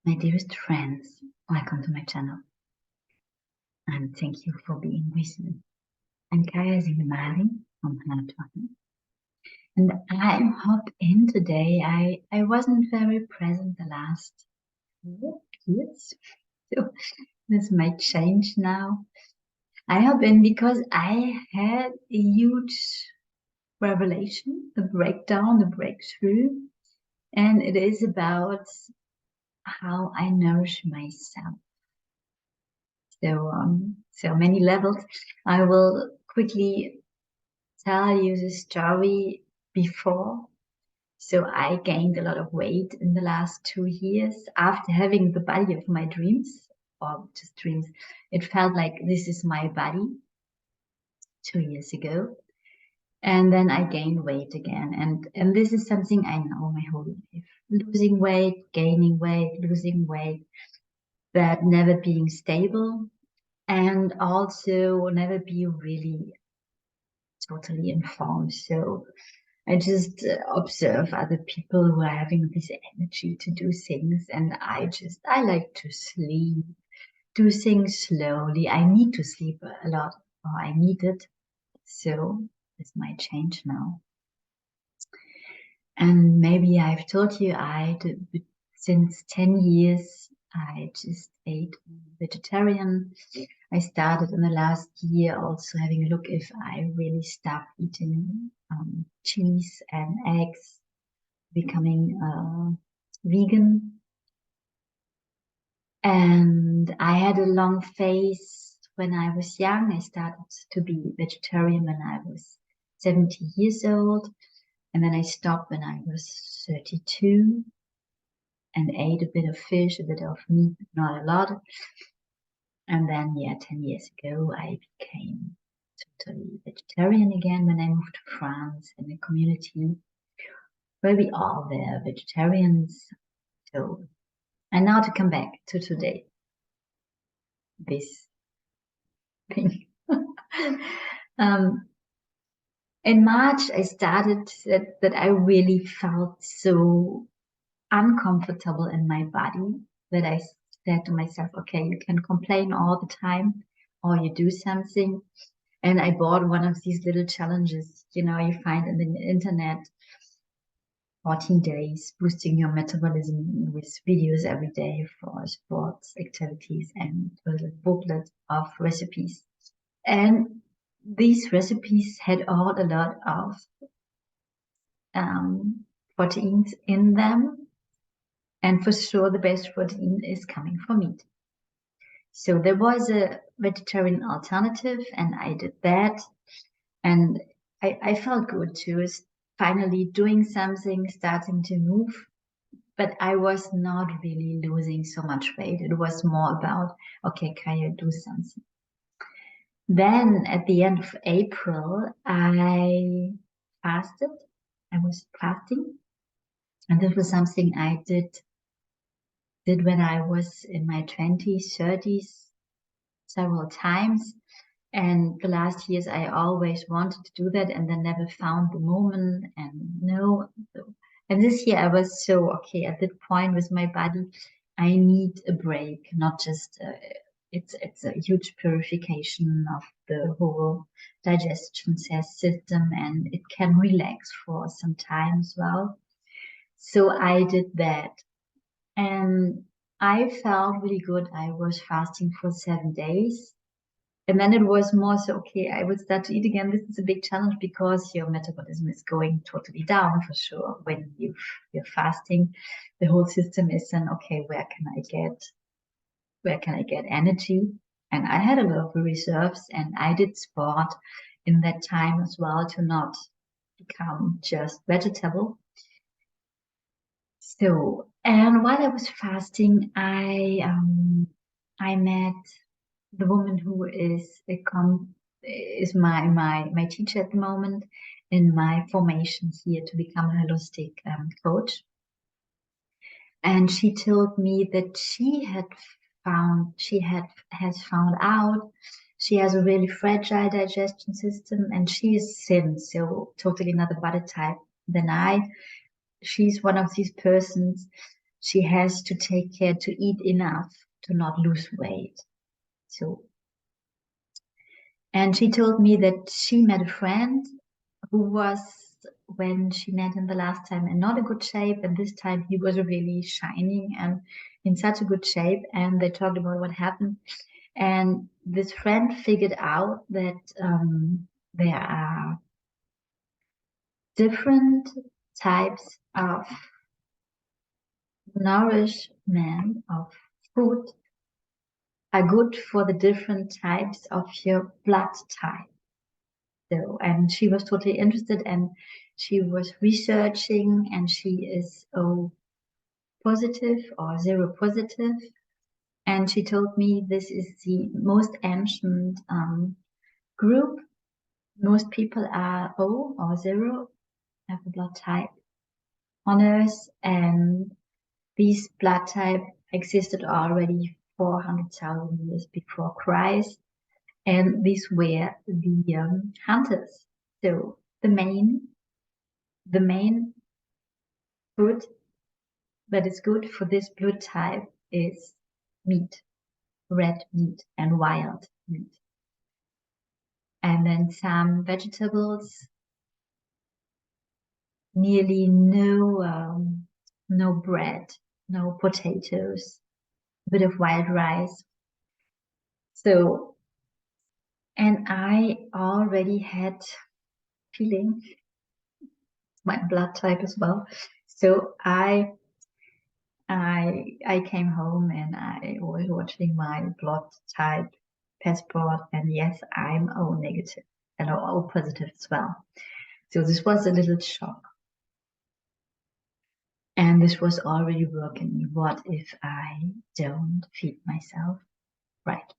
My dearest friends, welcome to my channel and thank you for being with me. I'm Kaya Zinemali from Hanatwachen, and I'm hop in today. I wasn't very present the last years, so this might change now. I hop in because I had a huge revelation, the breakdown, the breakthrough, and it is about how I nourish myself. So many levels. I will quickly tell you the story before. So I gained a lot of weight in the last 2 years after having the body of my dreams, or just dreams. It felt like this is my body 2 years ago. And then I gained weight again. And this is something I know my whole life. Losing weight, gaining weight, losing weight, that never being stable, and also never be really totally informed. So I just observe other people who are having this energy to do things, and I like to sleep, do things slowly. I need to sleep a lot, or I need it. So this might change now. And maybe I've told you since 10 years, I just ate vegetarian. I started in the last year also having a look if I really stopped eating cheese and eggs, becoming vegan. And I had a long phase when I was young. I started to be vegetarian when I was 70 years old. And then I stopped when I was 32 and ate a bit of fish, a bit of meat, not a lot. And then, 10 years ago, I became totally vegetarian again when I moved to France in a community where we all were vegetarians. So, and now to come back to today, this thing. In March, I started that I really felt so uncomfortable in my body that I said to myself, okay, you can complain all the time or you do something. And I bought one of these little challenges, you find in the internet, 14 days, boosting your metabolism with videos every day for sports activities and a little booklet of recipes. And these recipes had all a lot of proteins in them. And for sure, the best protein is coming from meat. So there was a vegetarian alternative, and I did that. And I felt good too, finally doing something, starting to move. But I was not really losing so much weight. It was more about, okay, can you do something? Then at the end of April, I fasted. I was fasting. And this was something I did when I was in my 20s, 30s, several times. And the last years, I always wanted to do that and then never found the moment. And this year I was so, okay, at that point with my body, I need a break, not just, it's a huge purification of the whole digestion system, and it can relax for some time as well. So I did that. And I felt really good. I was fasting for 7 days. And then it was more so, okay, I would start to eat again. This is a big challenge because your metabolism is going totally down for sure. When you're fasting, the whole system is then, okay, where can I get energy? And I had a lot of reserves, and I did sport in that time as well to not become just vegetable. So, and while I was fasting, I met the woman who is my teacher at the moment in my formation here to become a holistic coach. And she told me that has found out she has a really fragile digestion system, and she is thin, so totally another body type than I. She's one of these persons. she has to take care to eat enough to not lose weight. So, and she told me that she met a friend who was, when she met him the last time, in not a good shape, and this time he was really shining and in such a good shape. And they talked about what happened, and this friend figured out that there are different types of nourishment of food are good for the different types of your blood type. So, and she was totally interested, and she was researching, and she is O positive or zero positive. And she told me this is the most ancient group. Most people are O or zero, have a blood type on Earth, and these blood type existed already 400,000 years before Christ, and these were the hunters. So the main food that is good for this blood type is meat, red meat and wild meat, and then some vegetables. Nearly no bread, no potatoes, a bit of wild rice. So, and I already had feeling my blood type as well. So I came home and I was watching my blood type passport, and yes, I'm O negative and O positive as well. So this was a little shock. And this was already working. What if I don't feed myself right?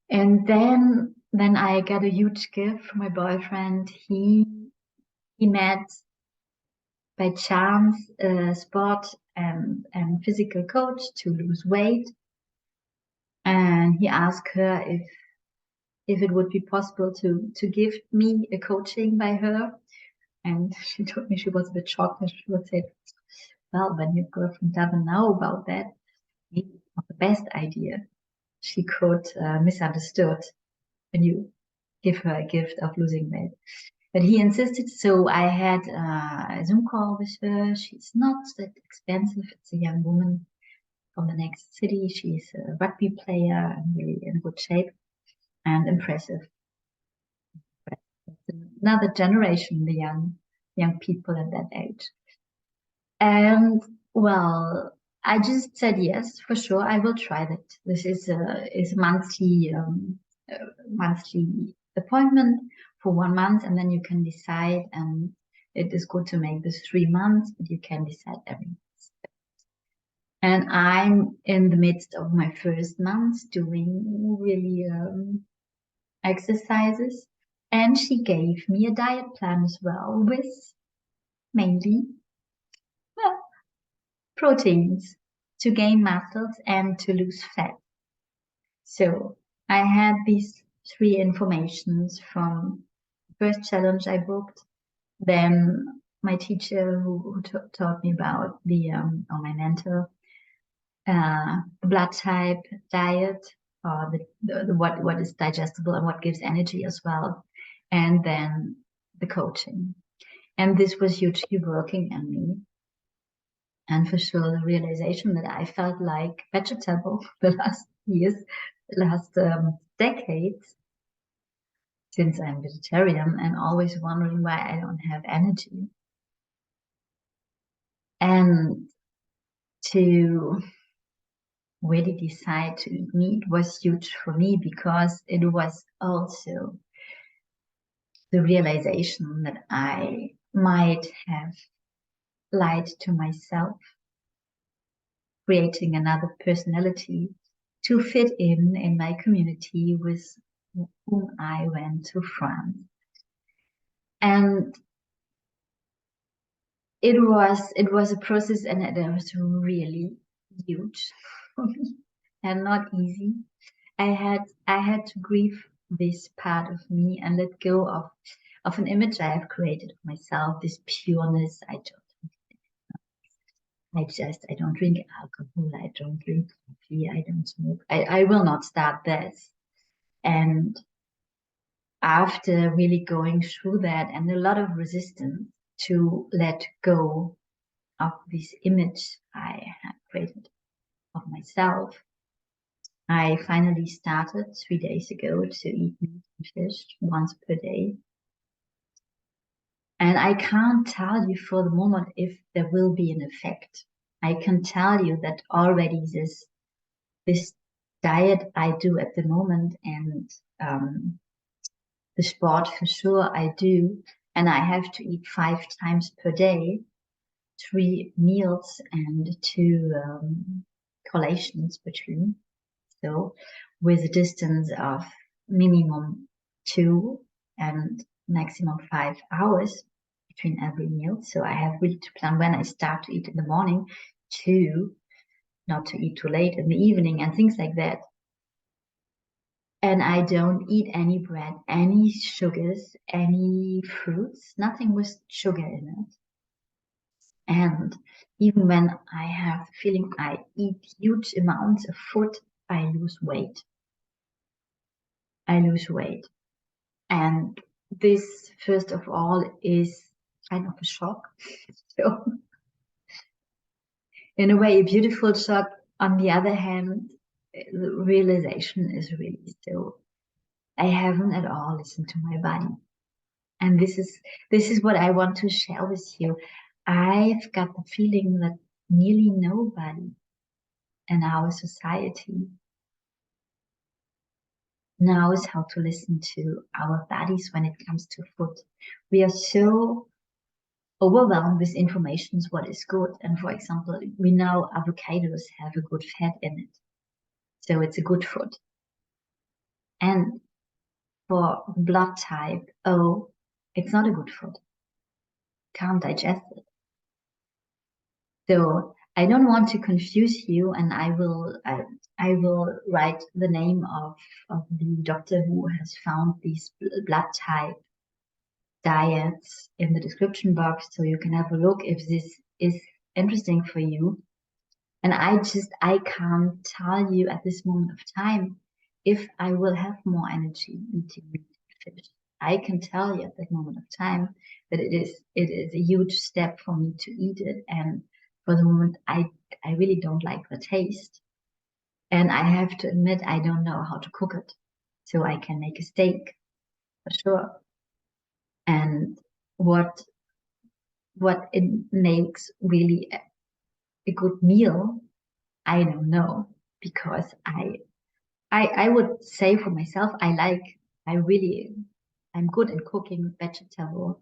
And then I got a huge gift from my boyfriend. He met by chance a sport and physical coach to lose weight, and he asked her if it would be possible to give me a coaching by her. And she told me she was a bit shocked, and she would say, well, when your girlfriend doesn't know about that, maybe it's not the best idea. She could misunderstood when you give her a gift of losing weight. But he insisted, so I had a Zoom call with her. She's not that expensive. It's a young woman from the next city. She's a rugby player and really in good shape and impressive. But another generation, the young people at that age. And well, I just said yes, for sure. I will try that. This is a monthly appointment for 1 month, and then you can decide. And it is good to make this 3 months, but you can decide every month. And I'm in the midst of my first month doing really exercises, and she gave me a diet plan as well with mainly proteins to gain muscles and to lose fat. So I had these three informations from the first challenge I booked, then my teacher who taught me about or my mentor, the blood type, diet, or the what is digestible and what gives energy as well, and then the coaching. And this was hugely working on me. And for sure, the realization that I felt like vegetable the last years, the last decades, since I'm vegetarian, and always wondering why I don't have energy. And to really decide to eat meat was huge for me, because it was also the realization that I might have lied to myself, creating another personality to fit in my community with whom I went to France. And it was a process, and it was really huge for me and not easy. I had to grieve this part of me and let go of an image I have created of myself, this pureness I just. I don't drink alcohol, I don't drink coffee, I don't smoke. I will not start this. And after really going through that and a lot of resistance to let go of this image I had created of myself, I finally started 3 days ago to eat meat and fish once per day. And I can't tell you for the moment if there will be an effect. I can tell you that already this diet I do at the moment and the sport for sure I do, and I have to eat 5 times per day, 3 meals and 2 collations between. So with a distance of minimum 2 and maximum 5 hours between every meal. So I have really to plan when I start to eat in the morning to not to eat too late in the evening and things like that. And I don't eat any bread, any sugars, any fruits, nothing with sugar in it. And even when I have the feeling I eat huge amounts of food, I lose weight. I lose weight. And this, first of all, is kind of a shock. So, in a way, a beautiful shock. On the other hand, the realization is really still, I haven't at all listened to my body. And this is what I want to share with you. I've got the feeling that nearly nobody in our society knows how to listen to our bodies when it comes to food. We are so overwhelmed with information what is good. And for example, we know avocados have a good fat in it. So it's a good food. And for blood type O, it's not a good food. Can't digest it. So I don't want to confuse you, and I will write the name of the doctor who has found these blood type diets in the description box, so you can have a look if this is interesting for you. And I can't tell you at this moment of time if I will have more energy eating meat and fish. I can tell you at that moment of time that it is a huge step for me to eat it, and for the moment I really don't like the taste, and I have to admit I don't know how to cook it, so I can make a steak for sure. And what it makes really a good meal, I don't know, because I would say for myself, I'm good in cooking vegetable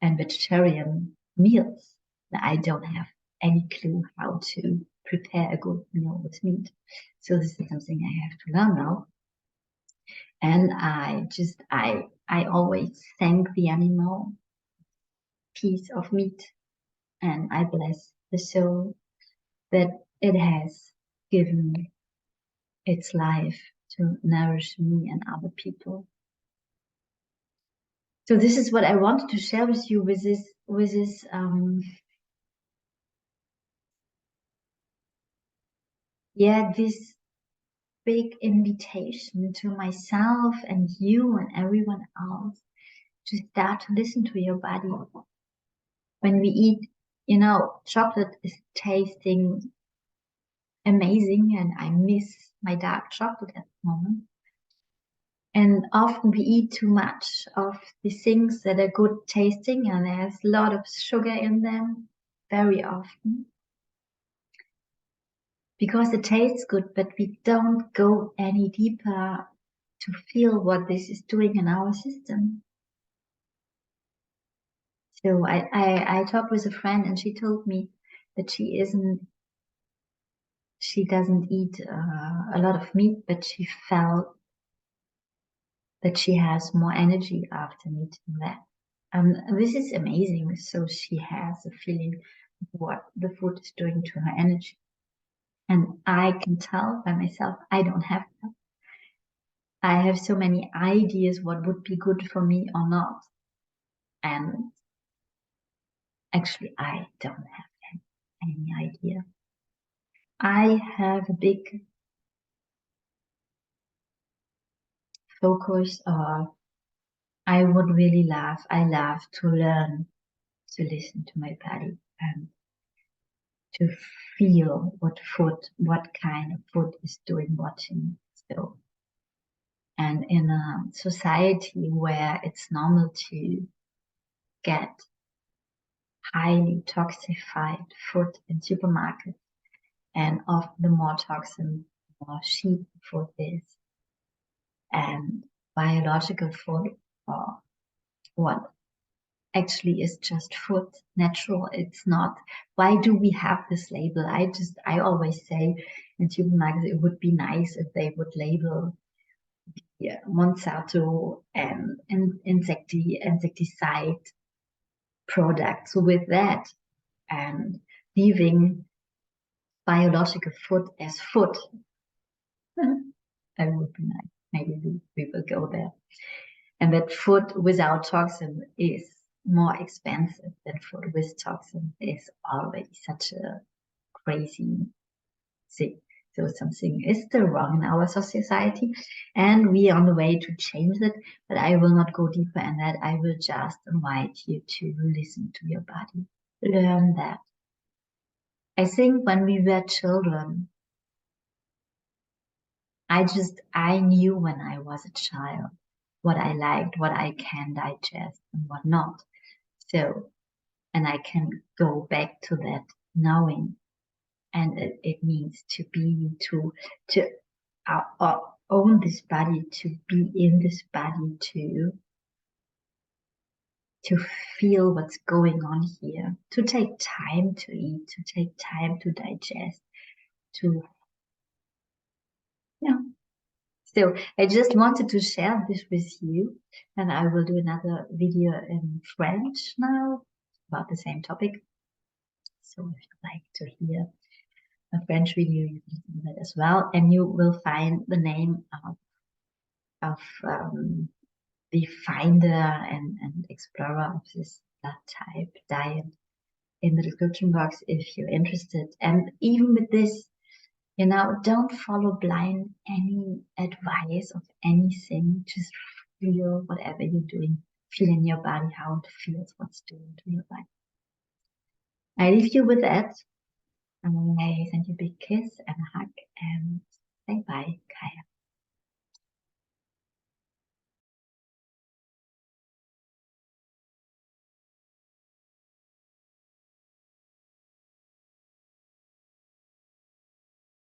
and vegetarian meals. I don't have any clue how to prepare a good meal with meat. So this is something I have to learn now. And I always thank the animal piece of meat, and I bless the soul that it has given its life to nourish me and other people. So this is what I wanted to share with you with this this big invitation to myself and you and everyone else to start to listen to your body. When we eat, chocolate is tasting amazing, and I miss my dark chocolate at the moment. And often we eat too much of the things that are good tasting, and there's a lot of sugar in them very often, because it tastes good, but we don't go any deeper to feel what this is doing in our system. So I talked with a friend, and she told me that she doesn't eat a lot of meat, but she felt that she has more energy after eating that. This is amazing. So she has a feeling of what the food is doing to her energy. And I can tell by myself, I don't have that. I have so many ideas what would be good for me or not. And actually, I don't have them. any idea. I have a big focus, or I love to learn to listen to my body and to feel what kind of food is doing what in me. So, and in a society where it's normal to get highly toxified food in supermarkets, and of the more toxin, more cheap food is, and biological food, or what actually is just food, natural. It's not. Why do we have this label? I always say in supermarkets it would be nice if they would label, yeah, Monsanto and insecticide products with that, and leaving biological food as food. That would be nice. Maybe we will go there. And that food without toxin is more expensive than food with toxin is already such a crazy thing. So something is still wrong in our society, and we are on the way to change it. But I will not go deeper in that. I will just invite you to listen to your body. Learn that. I think when we were children, I knew when I was a child what I liked, what I can digest and what not. So, and I can go back to that knowing, and it means to be, to own this body, to be in this body, to feel what's going on here, to take time to eat, to take time to digest, to, yeah. So I just wanted to share this with you, and I will do another video in French now about the same topic. So if you'd like to hear a French video, you can do that as well, and you will find the name of the finder and explorer of this blood type diet in the description box if you're interested. And even with this, don't follow blind any advice of anything. Just feel whatever you're doing. Feel in your body how it feels, what's doing to your body. I leave you with that. I send you a big kiss and a hug and say bye, Kaya.